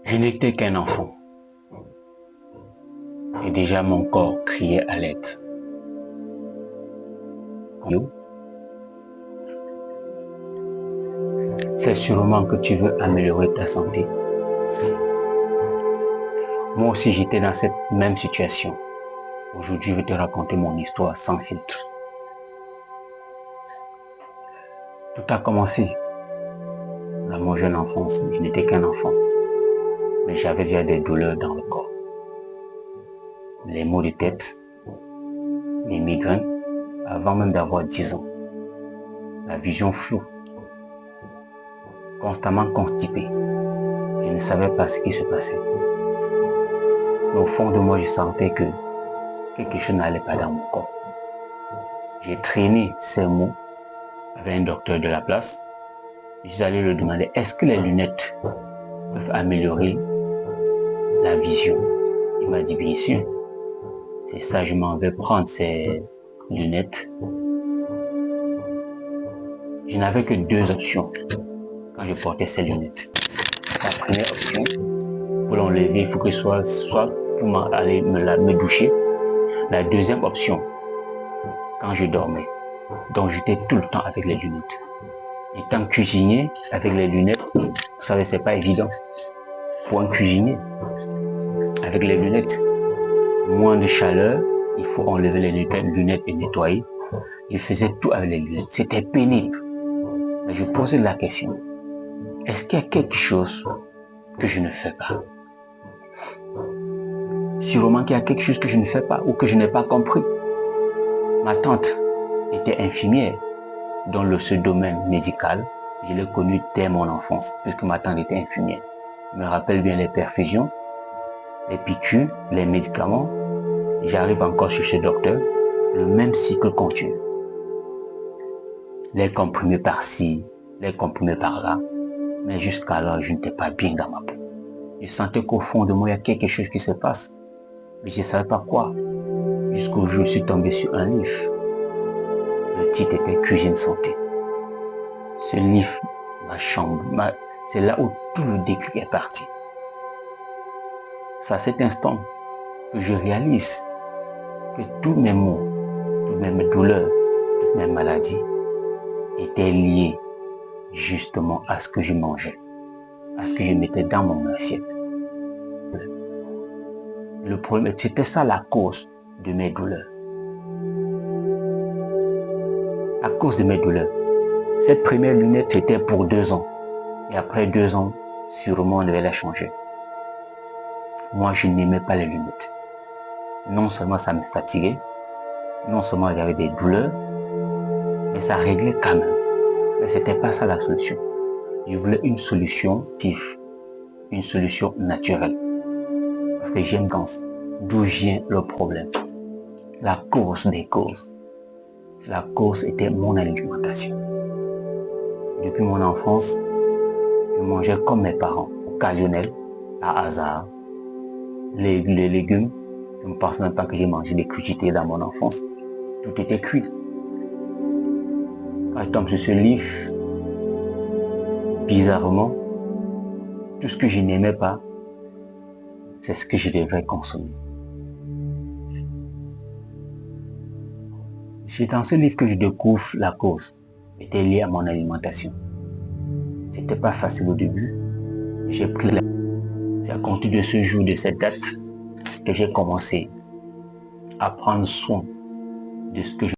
Je n'étais qu'un enfant. Et déjà mon corps criait à l'aide. C'est sûrement que tu veux améliorer ta santé. Moi aussi j'étais dans cette même situation. Aujourd'hui, je vais te raconter mon histoire sans filtre. Tout a commencé dans mon jeune enfance. Je n'étais qu'un enfant. Mais j'avais déjà des douleurs dans le corps. Les maux de tête, les migraines, avant même d'avoir 10 ans. La vision floue. Constamment constipé. Je ne savais pas ce qui se passait. Mais au fond de moi, je sentais que quelque chose n'allait pas dans mon corps. J'ai traîné ces mots avec un docteur de la place. Je suis allé lui demander, est-ce que les lunettes peuvent améliorer la vision? Il m'a dit, bien sûr. C'est ça, je m'en vais prendre ces lunettes. Je n'avais que deux options quand je portais ces lunettes. La première option, pour l'enlever, il faut que ce soit pour aller me doucher. La deuxième option, quand je dormais. Donc j'étais tout le temps avec les lunettes. Étant cuisinier avec les lunettes, vous savez, c'est pas évident. Pour un cuisinier, avec les lunettes, moins de chaleur, il faut enlever les lunettes et nettoyer. Je faisais tout avec les lunettes. C'était pénible. Mais je posais la question, est-ce qu'il y a quelque chose que je ne fais pas? Sûrement qu'il y a quelque chose que je ne fais pas ou que je n'ai pas compris. Ma tante était infirmière dans ce domaine médical. Je l'ai connue dès mon enfance, puisque ma tante était infirmière. Je me rappelle bien les perfusions, les piqûres, les médicaments. J'arrive encore chez ce docteur, le même cycle continue. Les comprimés par-ci, les comprimés par-là. Mais jusqu'alors, je n'étais pas bien dans ma peau. Je sentais qu'au fond de moi, il y a quelque chose qui se passe. Mais je ne savais pas quoi. Jusqu'au jour où je suis tombé sur un livre. Le titre était Cuisine Santé. Ce livre, c'est là où tout le déclic est parti. C'est à cet instant que je réalise que tous mes maux, toutes mes douleurs, toutes mes maladies étaient liées justement à ce que je mangeais, à ce que je mettais dans mon assiette. Le problème, c'était ça la cause de mes douleurs. À cause de mes douleurs. Cette première lunette, c'était pour 2 ans. Et après 2 ans, sûrement, on devait la changer. Moi, je n'aimais pas les lunettes. Non seulement ça me fatiguait, non seulement j'avais des douleurs, mais ça réglait quand même. Mais c'était pas ça la solution. Je voulais une solution une solution naturelle. Parce que j'aime d'où vient le problème. La cause des causes. La cause était mon alimentation. Depuis mon enfance, je mangeais comme mes parents, occasionnel, à hasard. Les légumes, je ne pense même pas que j'ai mangé des crudités dans mon enfance. Tout était cuit. Quand je tombe sur ce livre, bizarrement, tout ce que je n'aimais pas, c'est ce que je devrais consommer. C'est dans ce livre que je découvre la cause était liée à mon alimentation. C'était pas facile au début. J'ai pris c'est à compter de ce jour, de cette date, que j'ai commencé à prendre soin de ce que je